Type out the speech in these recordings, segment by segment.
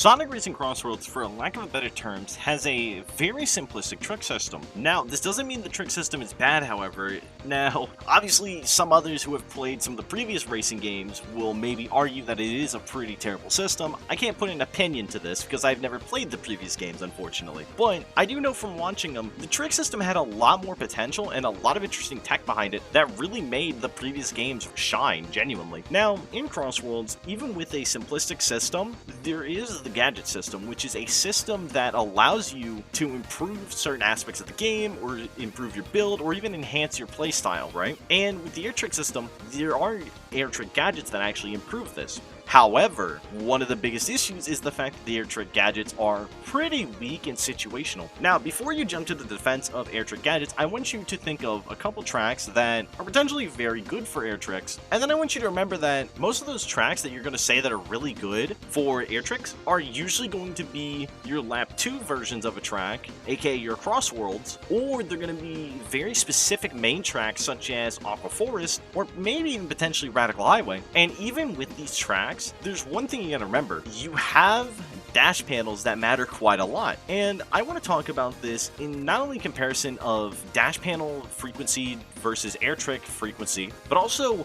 Sonic Racing Crossworlds, for a lack of better terms, has a very simplistic trick system. Now, this doesn't mean the trick system is bad, however. Now, obviously, some others who have played some of the previous racing games will maybe argue that it is a pretty terrible system. I can't put an opinion to this because I've never played the previous games, unfortunately. But I do know from watching them, the trick system had a lot more potential and a lot of interesting tech behind it that really made the previous games shine, genuinely. Now, in Crossworlds, even with a simplistic system, there is the gadget system, which is a system that allows you to improve certain aspects of the game, or improve your build, or even enhance your playstyle, right? And with the air trick system, there are air trick gadgets that actually improve this. However, one of the biggest issues is the fact that the air trick gadgets are pretty weak and situational. Now, before you jump to the defense of air trick gadgets, I want you to think of a couple tracks that are potentially very good for air tricks, and then I want you to remember that most of those tracks that you're going to say that are really good for air tricks are usually going to be your lap 2 versions of a track, aka your Crossworlds, or they're going to be very specific main tracks such as Aqua Forest, or maybe even potentially Radical Highway. And even with these tracks, there's one thing you gotta remember. You have dash panels that matter quite a lot. And I want to talk about this in not only comparison of dash panel frequency versus air trick frequency, but also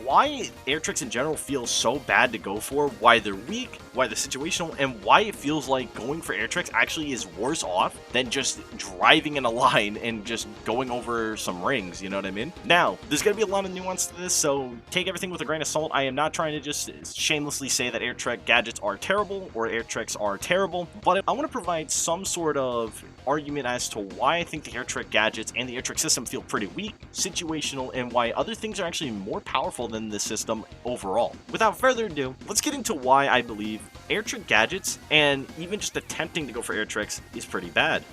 why air tricks in general feel so bad to go for, why they're weak, why they're situational, and why it feels like going for air tricks actually is worse off than just driving in a line and just going over some rings, you know what I mean? Now, there's going to be a lot of nuance to this, so take everything with a grain of salt. I am not trying to just shamelessly say that air trick gadgets are terrible or air tricks are terrible, but I want to provide some sort of argument as to why I think the air trick gadgets and the air trick system feel pretty weak, situational, and why other things are actually more powerful than this system overall. Without further ado, let's get into why I believe air trick gadgets and even just attempting to go for air tricks is pretty bad.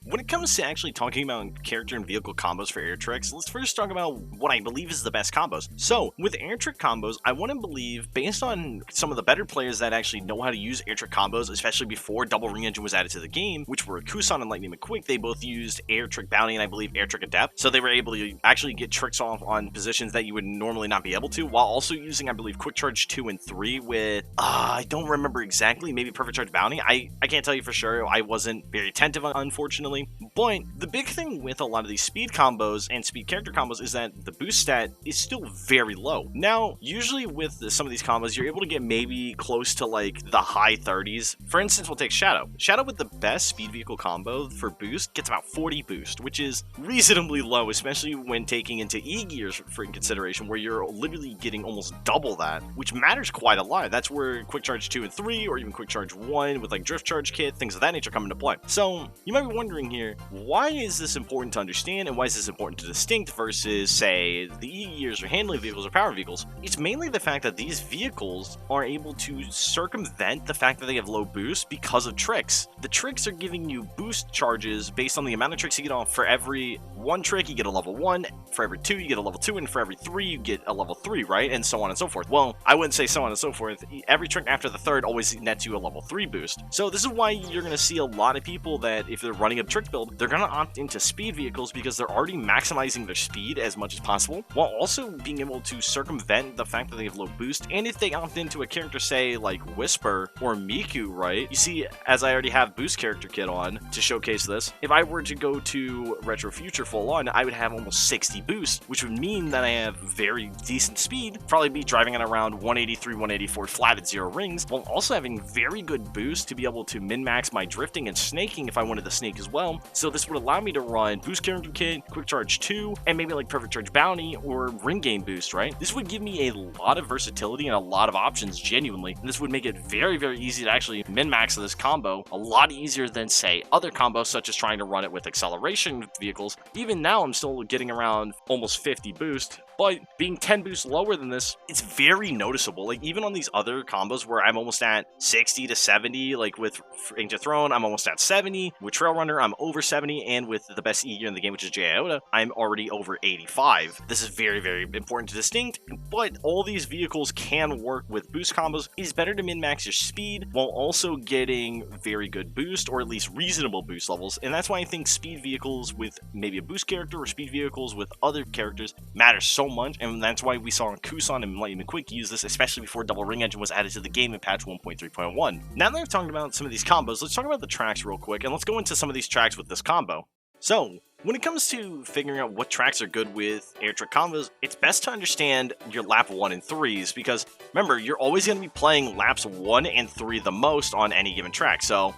When it comes to actually talking about character and vehicle combos for air tricks, let's first talk about what I believe is the best combos. So, with air trick combos, I want to believe, based on some of the better players that actually know how to use air trick combos, especially before Double Ring Engine was added to the game, which were Kusan and Lightning McQuick, they both used air trick bounty and I believe air trick Adabat, so they were able to actually get tricks off on positions that you would normally not be able to, while also using, I believe, Quick Charge 2 and 3 with, I don't remember exactly, maybe Perfect Charge Bounty. I can't tell you for sure, I wasn't very attentive, unfortunately. But the big thing with a lot of these speed combos and speed character combos is that the boost stat is still very low. Now, usually with some of these combos, you're able to get maybe close to like the high 30s. For instance, we'll take Shadow. Shadow with the best speed vehicle combo for boost gets about 40 boost, which is reasonably low, especially when taking into E-gears for consideration, where you're literally getting almost double that, which matters quite a lot. That's where Quick Charge 2 and 3, or even Quick Charge 1 with like Drift Charge Kit, things of that nature come into play. So, you might be wondering here, why is this important to understand, and why is this important to distinct versus, say, the E-gears or handling vehicles or power vehicles? It's mainly the fact that these vehicles are able to circumvent the fact that they have low boost because of tricks. The tricks are giving you boost charges based on the amount of tricks you get off. For every one trick, you get a level 1, for every 2, you get a level 2, and for every 3, you get a level 3, right? And so on and so forth. Well, I wouldn't say so on and so forth. Every trick after the third always nets you a level 3 boost. So this is why you're going to see a lot of people that, if they're running a trick build, they're going to opt into speed vehicles because they're already maximizing their speed as much as possible, while also being able to circumvent the fact that they have low boost. And if they opt into a character, say, like Whisper or Miku, right? You see, as I already have boost character kit on to showcase this, if I were to go to Retro Future full on, I would have almost 60 boost, which would mean that I have very decent speed, probably be driving at around 183, 184 flat at 0 rings, while also having very good boost to be able to min-max my drifting and snaking if I wanted to snake as well. So this would allow me to run boost character kit, Quick Charge 2, and maybe like Perfect Charge Bounty or ring gain boost, right? This would give me a lot of versatility and a lot of options, genuinely. And this would make it very, very easy to actually min-max this combo, a lot easier than, say, other combos such as trying to run it with acceleration vehicles. Even now, I'm still getting around almost 50 boost, but being 10 boosts lower than this, it's very noticeable. Like, even on these other combos where I'm almost at 60 to 70, like with Ancient Throne, I'm almost at 70. With Trail Runner, I'm I'm over 70, and with the best E gear in the game, which is Joyride, I'm already over 85. This is very, very important to distinct, but all these vehicles can work with boost combos. It's better to min-max your speed while also getting very good boost, or at least reasonable boost levels, and that's why I think speed vehicles with maybe a boost character or speed vehicles with other characters matter so much, and that's why we saw Kusan and Lightning McQuick use this, especially before Double Ring Engine was added to the game in patch 1.3.1. Now that I've talked about some of these combos, let's talk about the tracks real quick, and let's go into some of these tracks with this combo. So, when it comes to figuring out what tracks are good with air trick combos, it's best to understand your lap 1 and 3s, because remember, you're always going to be playing laps 1 and 3 the most on any given track, so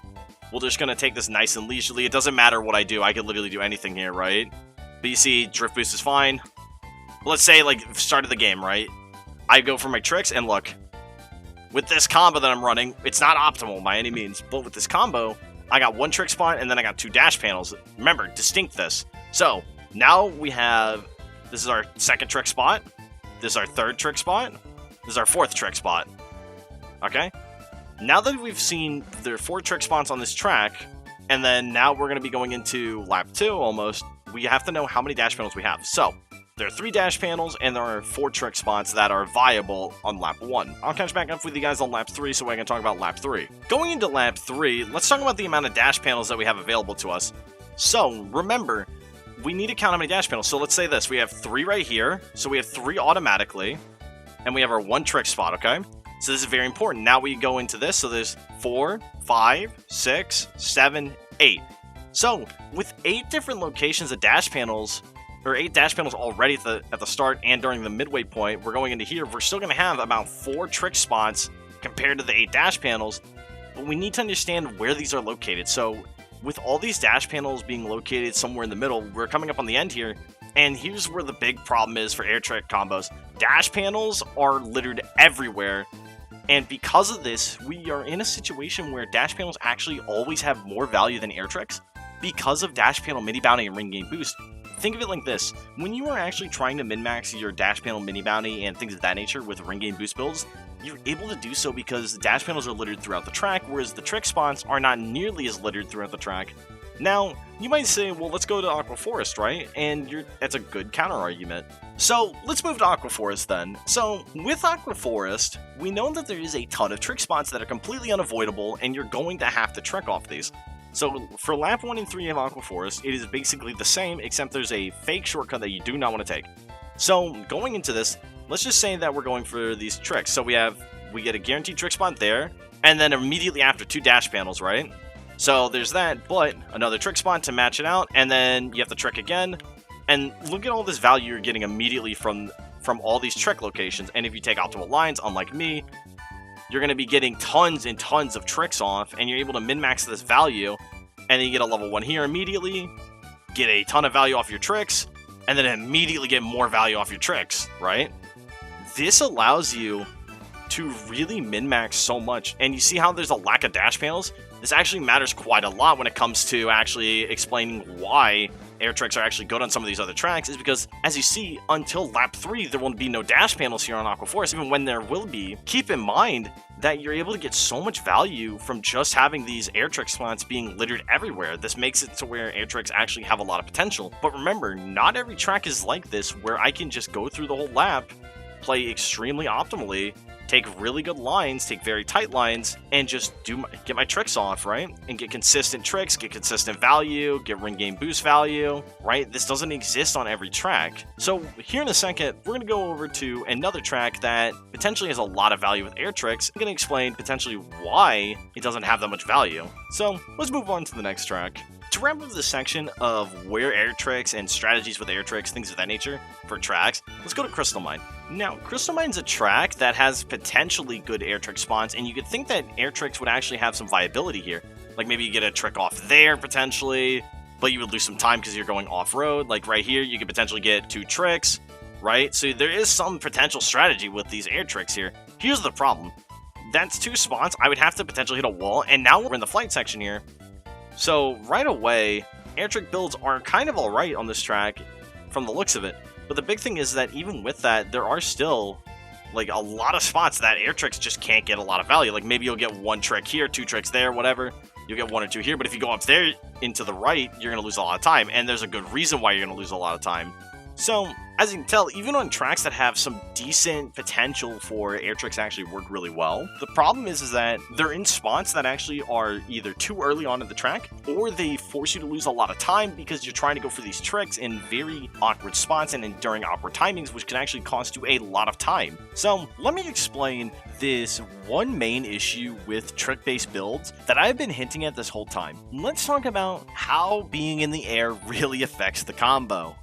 we're just going to take this nice and leisurely. It doesn't matter what I do, I could literally do anything here, right? But you see, drift boost is fine. Let's say, like, start of the game, right? I go for my tricks, and look, with this combo that I'm running, it's not optimal by any means, but with this combo, I got 1 trick spot, and then I got 2 dash panels. Remember, distinct this. So, now we have, this is our 2nd trick spot, this is our 3rd trick spot, this is our 4th trick spot. Okay? Now that we've seen there are 4 trick spots on this track, and then now we're going to be going into lap 2 almost, we have to know how many dash panels we have. So, there are 3 dash panels, and there are 4 trick spots that are viable on lap 1. I'll catch back up with you guys on lap 3 so I can talk about lap 3. Going into lap 3, let's talk about the amount of dash panels that we have available to us. So, remember, we need to count how many dash panels. So let's say this, we have 3 right here, so we have 3 automatically, and we have our 1 trick spot, okay? So this is very important. Now we go into this, so there's 4, 5, 6, 7, 8. So, with 8 different locations of dash panels, or 8 dash panels already at the start and during the midway point, we're going into here, we're still going to have about 4 trick spots compared to the 8 dash panels, but we need to understand where these are located. So, with all these dash panels being located somewhere in the middle, we're coming up on the end here, and here's where the big problem is for air trick combos. Dash panels are littered everywhere, and because of this, we are in a situation where dash panels actually always have more value than air tricks because of dash panel mini bounty and ring game boost. Think of it like this, when you are actually trying to min-max your dash panel mini bounty and things of that nature with ring game boost builds, you're able to do so because the dash panels are littered throughout the track, whereas the trick spots are not nearly as littered throughout the track. Now, you might say, well, let's go to Aqua Forest, right? And that's a good counter-argument. So, let's move to Aqua Forest then. So, with Aqua Forest, we know that there is a ton of trick spots that are completely unavoidable, and you're going to have to trick off these. So, for lap 1 and 3 of Aqua Forest, it is basically the same, except there's a fake shortcut that you do not want to take. So, going into this, let's just say that we're going for these tricks. So, we get a guaranteed trick spot there, and then immediately after 2 dash panels, right? So, there's that, but another trick spot to match it out, and then you have to trick again. And look at all this value you're getting immediately from all these trick locations. And if you take optimal lines, unlike me, you're going to be getting tons and tons of tricks off, and you're able to min-max this value, and then you get a level 1 here immediately, get a ton of value off your tricks, and then immediately get more value off your tricks, right? This allows you to really min-max so much, and you see how there's a lack of dash panels? This actually matters quite a lot when it comes to actually explaining why air tricks are actually good on some of these other tracks, is because, as you see, until lap 3, there will be no dash panels here on Aqua Forest. Even when there will be, keep in mind that you're able to get so much value from just having these air trick spots being littered everywhere. This makes it to where air tricks actually have a lot of potential. But remember, not every track is like this, where I can just go through the whole lap, play extremely optimally, take really good lines, take very tight lines, and just get my tricks off, right? And get consistent tricks, get consistent value, get ring game boost value, right? This doesn't exist on every track. So here in a second, we're going to go over to another track that potentially has a lot of value with air tricks. I'm going to explain potentially why it doesn't have that much value. So let's move on to the next track. To wrap up this section of where air tricks and strategies with air tricks, things of that nature, for tracks, let's go to Crystal Mine. Now, Crystal Mine's a track that has potentially good air trick spawns, and you could think that air tricks would actually have some viability here. Like maybe you get a trick off there, potentially, but you would lose some time because you're going off-road. Like right here, you could potentially get 2 tricks, right? So there is some potential strategy with these air tricks here. Here's the problem. That's 2 spots. I would have to potentially hit a wall, and now we're in the flight section here. So right away, air trick builds are kind of alright on this track from the looks of it. But the big thing is that even with that, there are still like a lot of spots that air tricks just can't get a lot of value. Like maybe you'll get 1 trick here, 2 tricks there, whatever. you'll get 1 or 2 here, but if you go up there into the right, you're going to lose a lot of time, and there's a good reason why you're going to lose a lot of time. So, as you can tell, even on tracks that have some decent potential for air tricks to actually work really well, the problem is that they're in spots that actually are either too early on in the track, or they force you to lose a lot of time because you're trying to go for these tricks in very awkward spots and during awkward timings, which can actually cost you a lot of time. So, let me explain this one main issue with trick-based builds that I've been hinting at this whole time. Let's talk about how being in the air really affects the combo.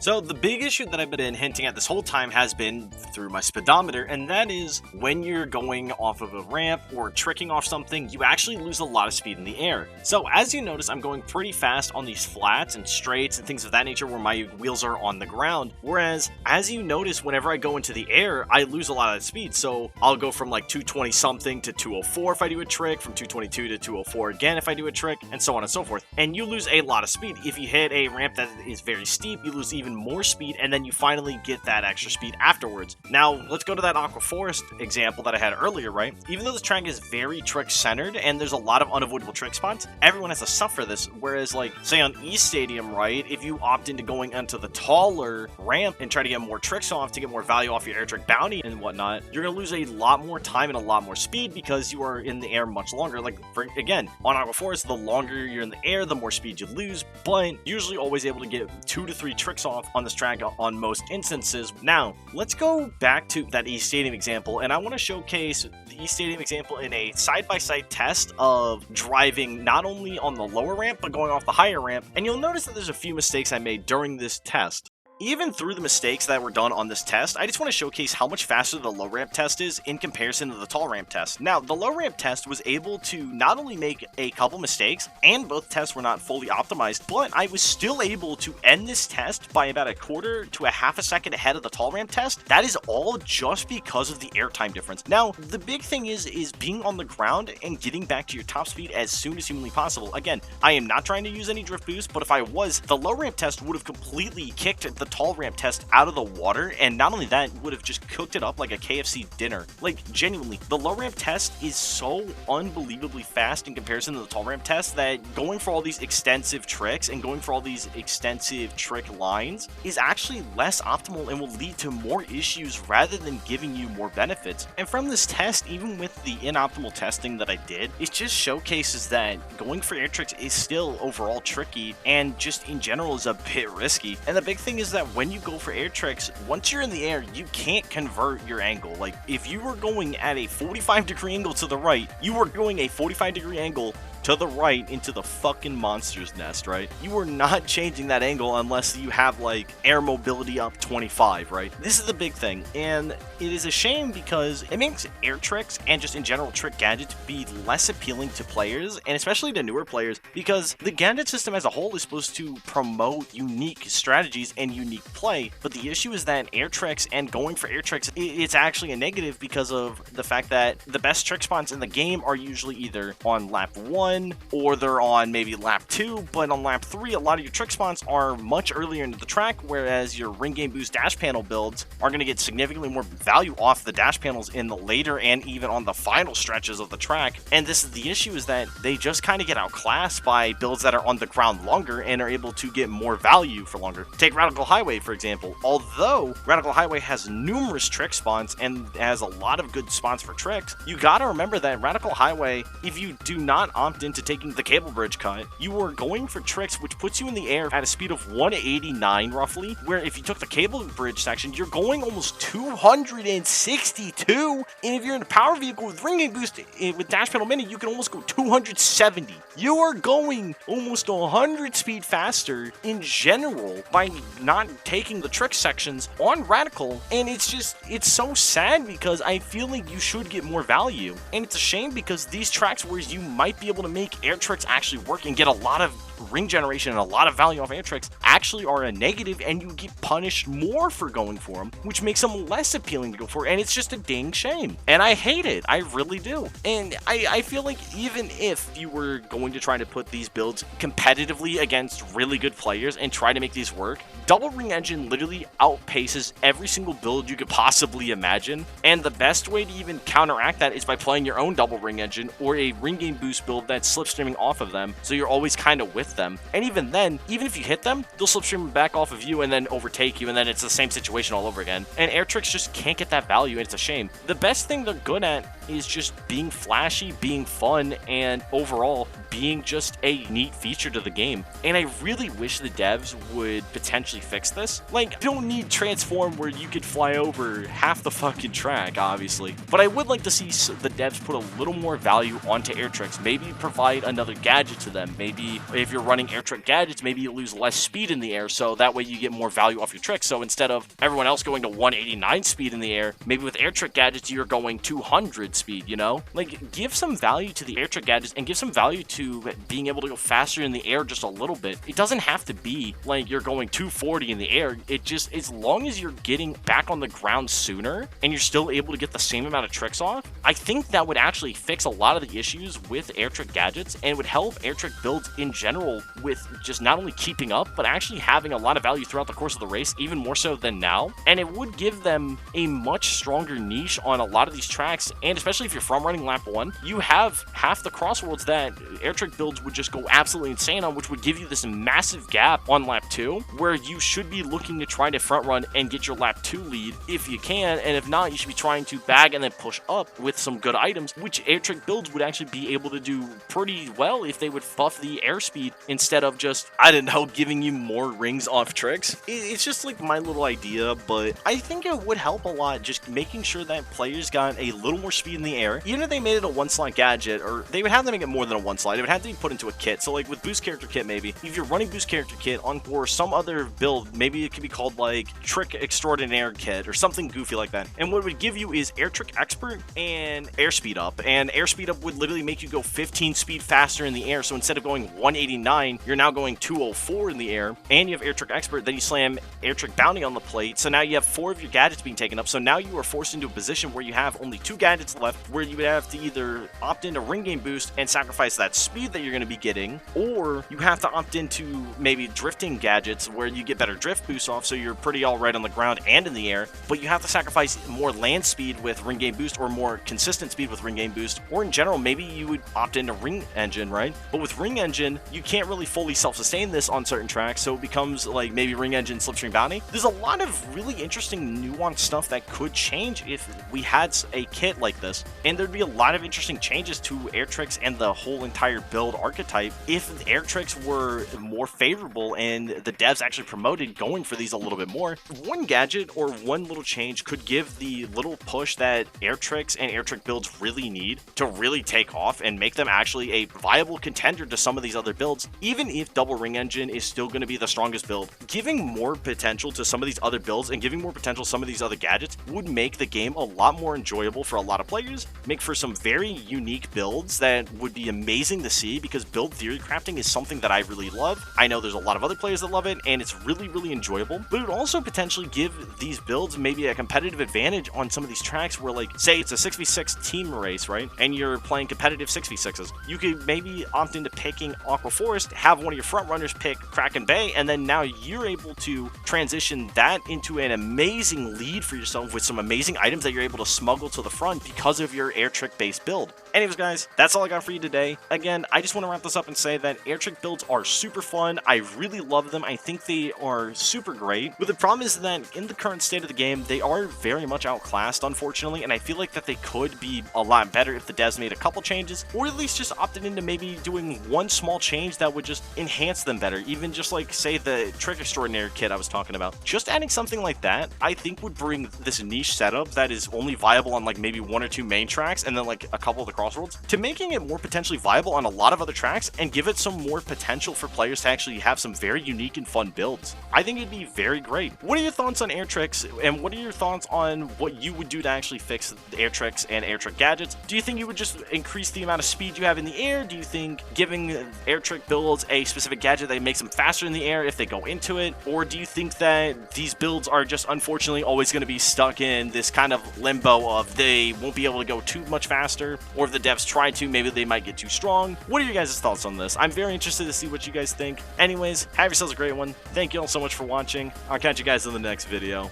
So the big issue that I've been hinting at this whole time has been through my speedometer, and that is when you're going off of a ramp or tricking off something, you actually lose a lot of speed in the air. So as you notice, I'm going pretty fast on these flats and straights and things of that nature where my wheels are on the ground, whereas as you notice, whenever I go into the air, I lose a lot of speed. So I'll go from like 220 something to 204 if I do a trick, from 222 to 204 again if I do a trick, and so on and so forth. And you lose a lot of speed. If you hit a ramp that is very steep, you lose even more speed, and then you finally get that extra speed afterwards. Now, let's go to that Aqua Forest example that I had earlier, right? Even though this track is very trick-centered, and there's a lot of unavoidable trick spots, everyone has to suffer this, whereas, like, say on East Stadium, right, if you opt into going onto the taller ramp and try to get more tricks off to get more value off your air trick bounty and whatnot, you're gonna lose a lot more time and a lot more speed because you are in the air much longer. Like, again, on Aqua Forest, the longer you're in the air, the more speed you lose, but usually always able to get 2 to 3 tricks off on this track on most instances. Now, let's go back to that East Stadium example, and I want to showcase the East Stadium example in a side-by-side test of driving not only on the lower ramp, but going off the higher ramp, and you'll notice that there's a few mistakes I made during this test. Even through the mistakes that were done on this test, I just want to showcase how much faster the low ramp test is in comparison to the tall ramp test. Now, the low ramp test was able to not only make a couple mistakes, and both tests were not fully optimized, but I was still able to end this test by about a quarter to a half a second ahead of the tall ramp test. That is all just because of the airtime difference. Now, the big thing is being on the ground and getting back to your top speed as soon as humanly possible. Again, I am not trying to use any drift boost, but if I was, the low ramp test would have completely kicked the tall ramp test out of the water, and not only that, would have just cooked it up like a KFC dinner. Like, genuinely, the low ramp test is so unbelievably fast in comparison to the tall ramp test that going for all these extensive tricks and going for all these extensive trick lines is actually less optimal and will lead to more issues rather than giving you more benefits. And from this test, even with the inoptimal testing that I did, it just showcases that going for air tricks is still overall tricky and just in general is a bit risky. And the big thing is that when you go for air tricks, once you're in the air, you can't convert your angle. Like, if you were going at a 45-degree angle to the right, you were going a 45-degree angle to the right into the fucking monster's nest, right? You are not changing that angle unless you have, like, air mobility up 25, right? This is the big thing, and it is a shame because it makes air tricks and just in general trick gadgets be less appealing to players, and especially to newer players, because the gadget system as a whole is supposed to promote unique strategies and unique play, but the issue is that air tricks and going for air tricks, it's actually a negative because of the fact that the best trick spots in the game are usually either on lap 1 or they're on maybe lap 2, but on lap 3 a lot of your trick spawns are much earlier into the track, whereas your ring game boost dash panel builds are going to get significantly more value off the dash panels in the later and even on the final stretches of the track. And this is the issue, is that they just kind of get outclassed by builds that are on the ground longer and are able to get more value for longer. Take Radical Highway, for example. Although Radical Highway has numerous trick spawns and has a lot of good spawns for tricks, you gotta remember that Radical Highway, if you do not opt into taking the cable bridge cut, you are going for tricks which puts you in the air at a speed of 189 roughly, where if you took the cable bridge section, you're going almost 262, and if you're in a power vehicle with ring game boost with dash panel mini, you can almost go 270. You are going almost 100 speed faster in general by not taking the trick sections on Radical, and it's so sad because I feel like you should get more value, and it's a shame because these tracks where you might be able to make air tricks actually work and get a lot of ring generation and a lot of value off air tricks actually are a negative, and you get punished more for going for them, which makes them less appealing to go for, and it's just a dang shame. And I hate it. I really do. And I feel like even if you were going to try to put these builds competitively against really good players and try to make these work, Double Ring Engine literally outpaces every single build you could possibly imagine, and the best way to even counteract that is by playing your own Double Ring Engine or a ring game boost build that that's slipstreaming off of them, so you're always kind of with them. And even then, even if you hit them, they'll slipstream back off of you and then overtake you, and then it's the same situation all over again. And air tricks just can't get that value, and it's a shame. The best thing they're good at is just being flashy, being fun, and overall being just a neat feature to the game. And I really wish the devs would potentially fix this. Like, you don't need transform where you could fly over half the fucking track, obviously. But I would like to see the devs put a little more value onto air tricks. Maybe provide another gadget to them. Maybe if you're running air trick gadgets, maybe you lose less speed in the air, so that way you get more value off your tricks. So instead of everyone else going to 189 speed in the air, maybe with air trick gadgets you're going 200 speed, you know? Like, give some value to the air trick gadgets and give some value to being able to go faster in the air just a little bit. It doesn't have to be like you're going 240 in the air. It just, as long as you're getting back on the ground sooner and you're still able to get the same amount of tricks off, I think that would actually fix a lot of the issues with air trick gadgets and would help air trick builds in general with just not only keeping up, but actually having a lot of value throughout the course of the race, even more so than now. And it would give them a much stronger niche on a lot of these tracks, and especially if you're front running lap 1, you have half the Crossworlds that air trick builds would just go absolutely insane on, which would give you this massive gap on lap 2, where you should be looking to try to front run and get your lap 2 lead if you can, and if not, you should be trying to bag and then push up with some good items, which air trick builds would actually be able to do pretty well if they would buff the airspeed instead of just, I don't know, giving you more rings off tricks. It's just like my little idea, but I think it would help a lot just making sure that players got a little more speed in the air. Even if they made it a one slot gadget, or they would have to make it more than a one slot, it would have to be put into a kit. So like with boost character kit, maybe if you're running boost character kit on for some other build, maybe it could be called like trick extraordinaire kit or something goofy like that. And what it would give you is air trick expert and airspeed up. And airspeed up would literally make you go 15 speed faster in the air. So instead of going 189, you're now going 204 in the air. And you have air trick expert, then you slam air trick bounty on the plate. So now you have 4 of your gadgets being taken up. So now you are forced into a position where you have only 2 gadgets left, where you would have to either opt into ring game boost and sacrifice that speed that you're going to be getting, or you have to opt into maybe drifting gadgets where you get better drift boost off, so you're pretty all right on the ground and in the air, but you have to sacrifice more land speed with ring game boost or more consistent speed with ring game boost, or in general maybe you would opt into ring engine, right? But with ring engine you can't really fully self-sustain this on certain tracks, so it becomes like maybe ring engine slipstream bounty. There's a lot of really interesting nuanced stuff that could change if we had a kit like this, and there'd be a lot of interesting changes to air tricks and the whole entire build archetype if air tricks were more favorable and the devs actually promoted going for these a little bit more. One gadget or one little change could give the little push that air tricks and air trick builds really need to really take off and make them actually a viable contender to some of these other builds. Even if double ring engine is still going to be the strongest build, giving more potential to some of these other builds and giving more potential to some of these other gadgets would make the game a lot more enjoyable for a lot of players, make for some very unique builds that would be amazing to see, because build theory crafting is something that I really love. I know there's a lot of other players that love it, and it's really enjoyable, but it would also potentially give these builds maybe a competitive advantage on some of these tracks where, like, say it's a 6v6 team race, right? And you're playing competitive 6v6s. You could maybe opt into picking Aqua Forest, have one of your front runners pick Kraken Bay, and then now you're able to transition that into an amazing lead for yourself with some amazing items that you're able to smuggle to the front because of your air trick based build. Anyways guys, that's all I got for you today. Again, I just want to wrap this up and say that air trick builds are super fun. I really love them. I think they are super great. But the problem is that in the current state of the game, they are very much outclassed, unfortunately, and I feel like that they could be a lot better if the devs made a couple changes, or at least just opted into maybe doing one small change that would just enhance them better. Even just like, say, the trick extraordinaire kit I was talking about. Just adding something like that, I think would bring this niche setup that is only viable on like maybe 1 or 2 main tracks and then like a couple of the Crossworlds, to making it more potentially viable on a lot of other tracks and give it some more potential for players to actually have some very unique and fun builds. I think it'd be very great. What are your thoughts on air tricks, and what are your thoughts on what you would do to actually fix the air tricks and air trick gadgets? Do you think you would just increase the amount of speed you have in the air? Do you think giving air trick builds a specific gadget that makes them faster in the air if they go into it? Or do you think that these builds are just unfortunately always going to be stuck in this kind of limbo of they won't be able to go too much faster, or if the devs try to, maybe they might get too strong? What are your guys' thoughts on this? I'm very interested to see what you guys think. Anyways, have yourselves a great one. Thank you all so much for watching. I'll catch you guys in the next video.